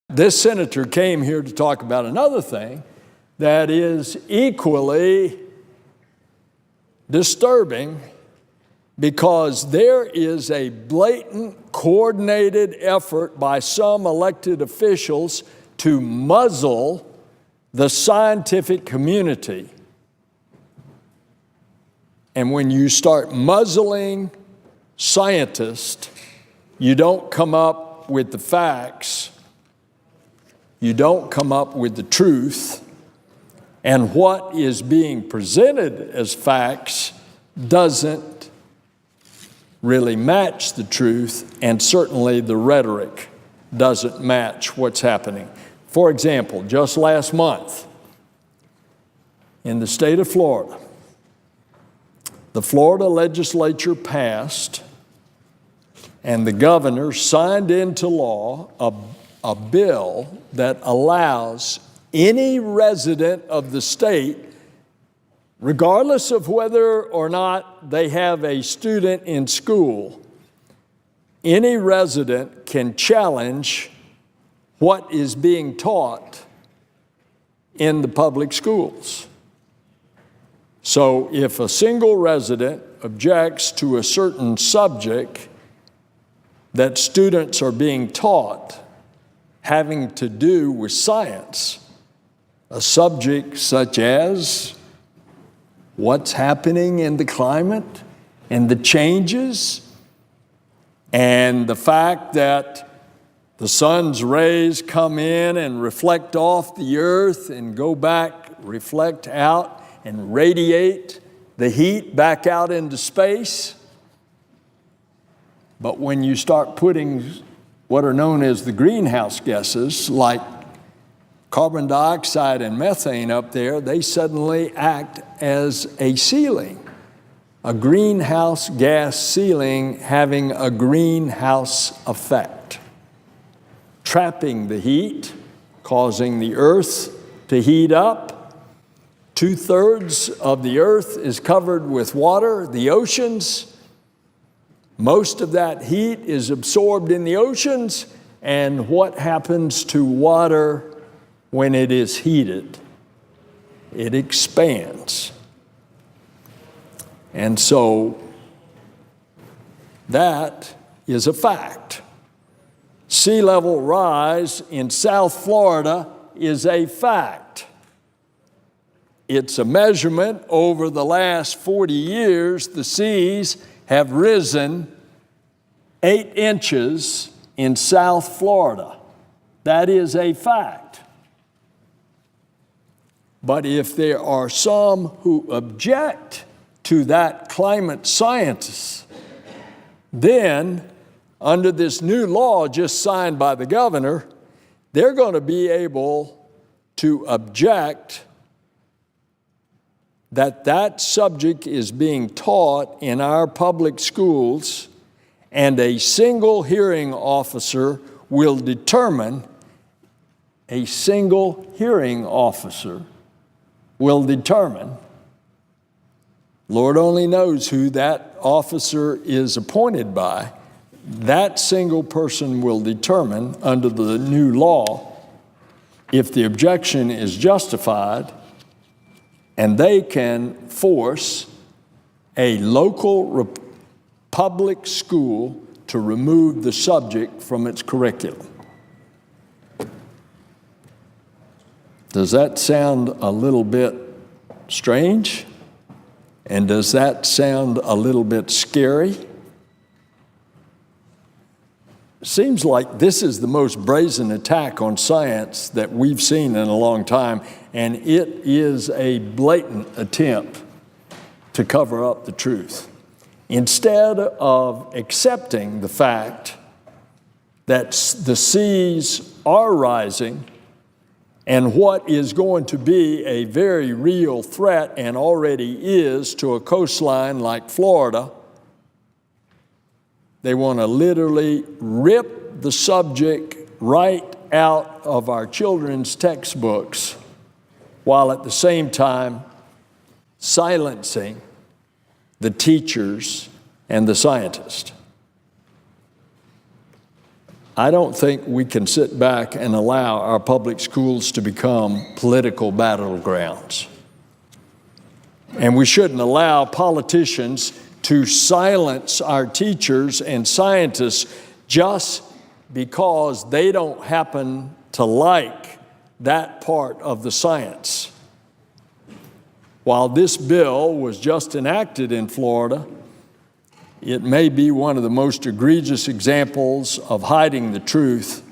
This senator came here to talk about another thing that is equally disturbing, because there is a blatant, coordinated effort by some elected officials to muzzle the scientific community. And when you start muzzling scientists, you don't come up with the facts, you don't come up with the truth, and what is being presented as facts doesn't really match the truth, and certainly the rhetoric doesn't match what's happening. For example, just last month in the state of Florida, the Florida legislature passed and the governor signed into law a bill that allows any resident of the state, regardless of whether or not they have a student in school, any resident can challenge what is being taught in the public schools. So if a single resident objects to a certain subject that students are being taught having to do with science, a subject such as what's happening in the climate and the changes and the fact that the sun's rays come in and reflect off the earth and go back, reflect out and radiate the heat back out into space. But when you start putting what are known as the greenhouse gases, like carbon dioxide and methane up there, they suddenly act as a ceiling, a greenhouse gas ceiling having a greenhouse effect, trapping the heat, causing the earth to heat up. 2/3 of the earth is covered with water, the oceans. Most of that heat is absorbed in the oceans, and what happens to water when it is heated? It expands. And so that is a fact. Sea level rise in South Florida is a fact. It's a measurement over the last 40 years. The seas have risen 8 inches in South Florida. That is a fact. But if there are some who object to that climate scientists, then under this new law just signed by the governor, they're going to be able to object that that subject is being taught in our public schools, and a single hearing officer will determine, Lord only knows who that officer is appointed by, that single person will determine under the new law if the objection is justified, and they can force a local public school to remove the subject from its curriculum. Does that sound a little bit strange? And does that sound a little bit scary? Seems like this is the most brazen attack on science that we've seen in a long time, and it is a blatant attempt to cover up the truth. Instead of accepting the fact that the seas are rising and what is going to be a very real threat, and already is, to a coastline like Florida, they want to literally rip the subject right out of our children's textbooks, while at the same time silencing the teachers and the scientists. I don't think we can sit back and allow our public schools to become political battlegrounds. And we shouldn't allow politicians to silence our teachers and scientists just because they don't happen to like that part of the science. While this bill was just enacted in Florida, it may be one of the most egregious examples of hiding the truth,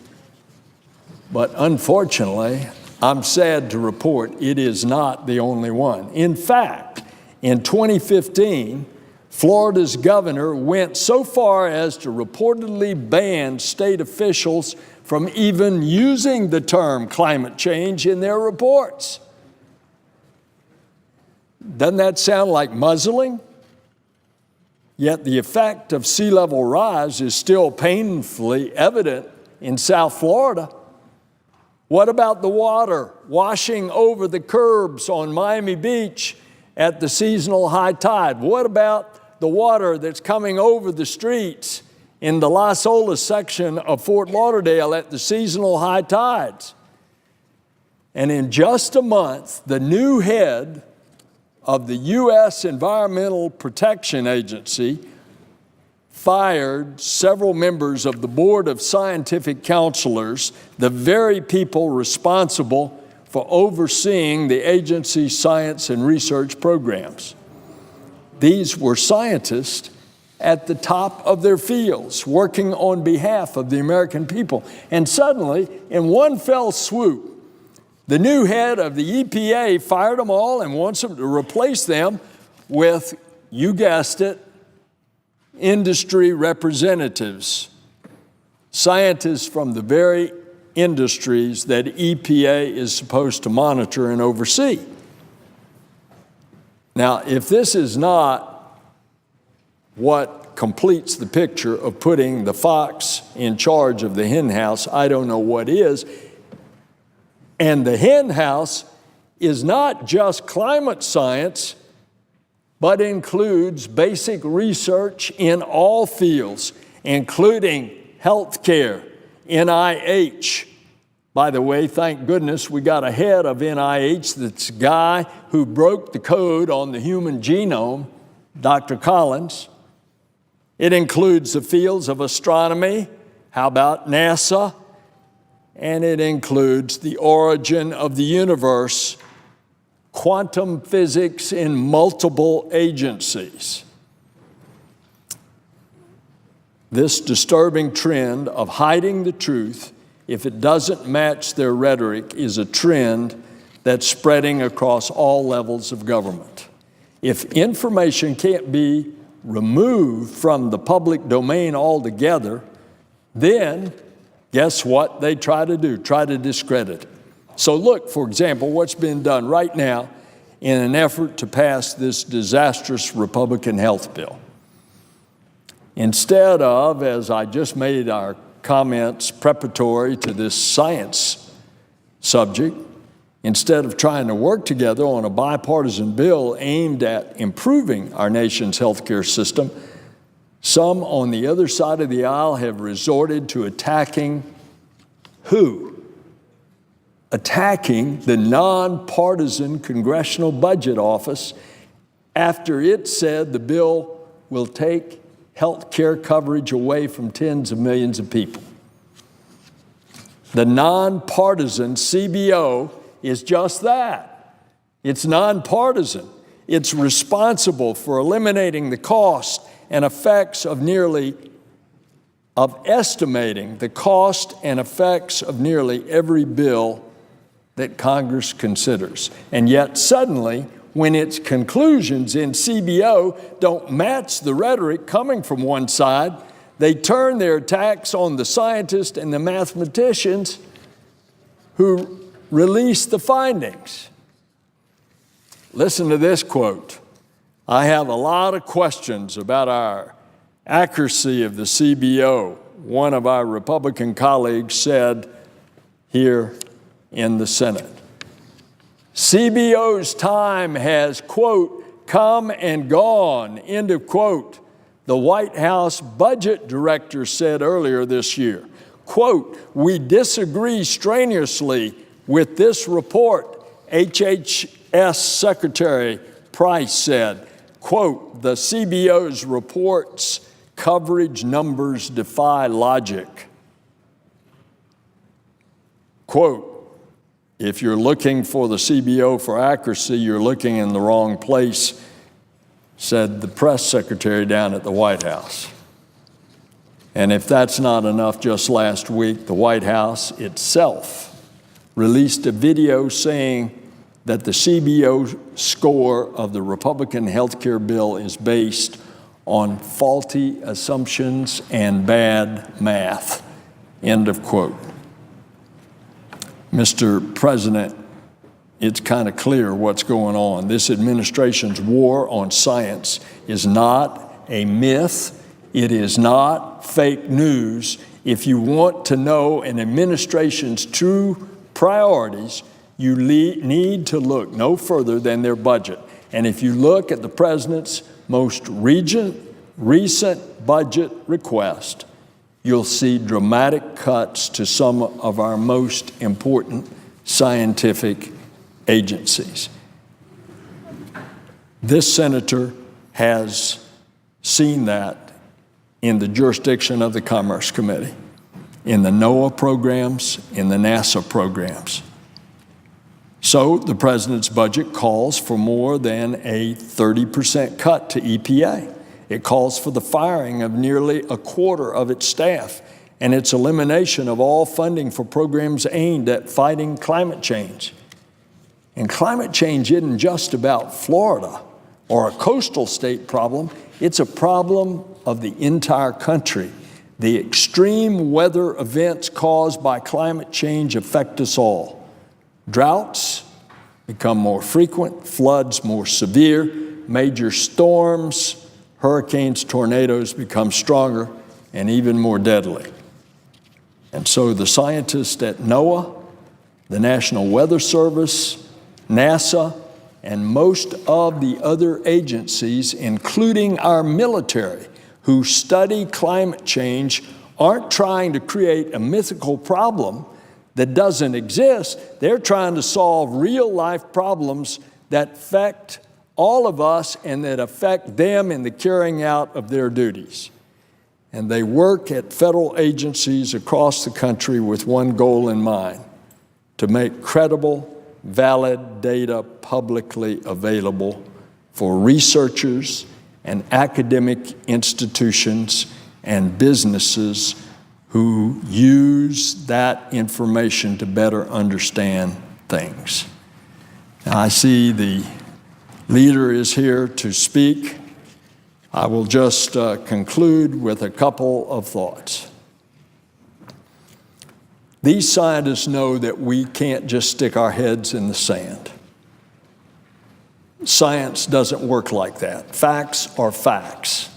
but unfortunately, I'm sad to report it is not the only one. In fact, in 2015, Florida's governor went so far as to reportedly ban state officials from even using the term climate change in their reports. Doesn't that sound like muzzling? Yet the effect of sea level rise is still painfully evident in South Florida. What about the water washing over the curbs on Miami Beach at the seasonal high tide? What about the water that's coming over the streets in the Las Olas section of Fort Lauderdale at the seasonal high tides? And in just a month, the new head of the U.S. Environmental Protection Agency fired several members of the Board of Scientific Counselors, the very people responsible for overseeing the agency's science and research programs. These were scientists at the top of their fields, working on behalf of the American people. And suddenly, in one fell swoop, the new head of the EPA fired them all and wants them to replace them with, you guessed it, industry representatives, scientists from the very industries that EPA is supposed to monitor and oversee. Now, if this is not what completes the picture of putting the fox in charge of the hen house, I don't know what is. And the hen house is not just climate science, but includes basic research in all fields, including healthcare, NIH. By the way, thank goodness we got a head of NIH that's a guy who broke the code on the human genome, Dr. Collins. It includes the fields of astronomy. How about NASA? And it includes the origin of the universe, quantum physics in multiple agencies. This disturbing trend of hiding the truth, if it doesn't match their rhetoric, is a trend that's spreading across all levels of government. If information can't be removed from the public domain altogether, then guess what they try to do? Try to discredit it. So look, for example, what's been done right now in an effort to pass this disastrous Republican health bill. Instead of, as I just made our comments preparatory to this science subject, instead of trying to work together on a bipartisan bill aimed at improving our nation's healthcare system, some on the other side of the aisle have resorted to attacking who? Attacking the nonpartisan Congressional Budget Office after it said the bill will take health care coverage away from tens of millions of people. The nonpartisan CBO is just that. It's nonpartisan. It's responsible for eliminating the cost and effects of estimating the cost and effects of nearly every bill that Congress considers. And yet suddenly, when its conclusions in CBO don't match the rhetoric coming from one side, they turn their attacks on the scientists and the mathematicians who release the findings. Listen to this quote. I have a lot of questions about our accuracy of the CBO, one of our Republican colleagues said here in the Senate. CBO's time has, quote, come and gone, end of quote, the White House budget director said earlier this year. Quote, "We disagree strenuously with this report," HHS Secretary Price said. Quote, "The CBO's report's coverage numbers defy logic." Quote, "If you're looking for the CBO for accuracy, you're looking in the wrong place," said the press secretary down at the White House. And if that's not enough, just last week, the White House itself released a video saying that the CBO score of the Republican health care bill is based on faulty assumptions and bad math. End of quote. Mr. President, it's kind of clear what's going on. This administration's war on science is not a myth. It is not fake news. If you want to know an administration's true priorities, you need to look no further than their budget. And if you look at the president's most recent budget request, you'll see dramatic cuts to some of our most important scientific agencies. This senator has seen that in the jurisdiction of the Commerce Committee, in the NOAA programs, in the NASA programs. So the president's budget calls for more than a 30% cut to EPA. It calls for the firing of nearly a quarter of its staff and its elimination of all funding for programs aimed at fighting climate change. And climate change isn't just about Florida or a coastal state problem. It's a problem of the entire country. The extreme weather events caused by climate change affect us all. Droughts become more frequent, floods more severe, major storms, hurricanes, tornadoes become stronger and even more deadly. And so the scientists at NOAA, the National Weather Service, NASA, and most of the other agencies, including our military, who study climate change, aren't trying to create a mythical problem that doesn't exist. They're trying to solve real-life problems that affect all of us and that affect them in the carrying out of their duties. And they work at federal agencies across the country with one goal in mind: to make credible, valid data publicly available for researchers and academic institutions and businesses who use that information to better understand things. Now, I see the leader is here to speak. I will just conclude with a couple of thoughts. These scientists know that we can't just stick our heads in the sand. Science doesn't work like that. Facts are facts.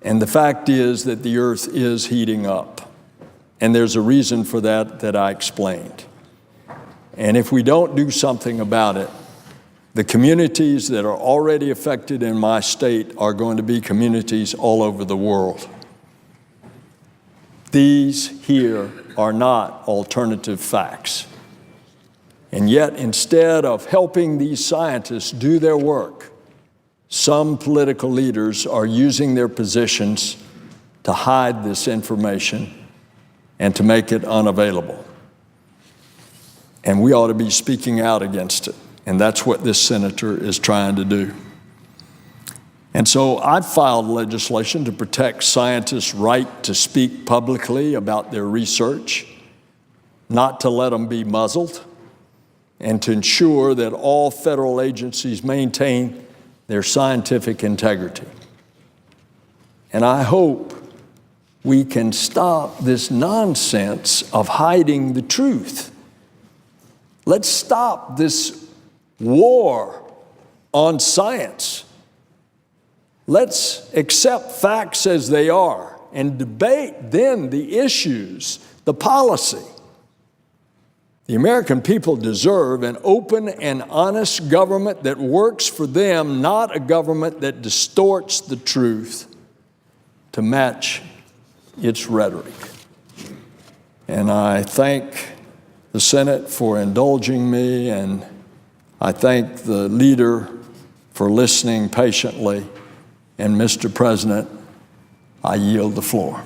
And the fact is that the earth is heating up. And there's a reason for that I explained. And if we don't do something about it, the communities that are already affected in my state are going to be communities all over the world. These here are not alternative facts. And yet, instead of helping these scientists do their work, some political leaders are using their positions to hide this information and to make it unavailable. And we ought to be speaking out against it. And that's what this senator is trying to do. And so I filed legislation to protect scientists' right to speak publicly about their research, not to let them be muzzled, and to ensure that all federal agencies maintain their scientific integrity. And I hope we can stop this nonsense of hiding the truth. Let's stop this war on science. Let's accept facts as they are and debate then the issues, the policy. The American people deserve an open and honest government that works for them, not a government that distorts the truth to match its rhetoric. And I thank the Senate for indulging me, and I thank the leader for listening patiently. And Mr. President, I yield the floor.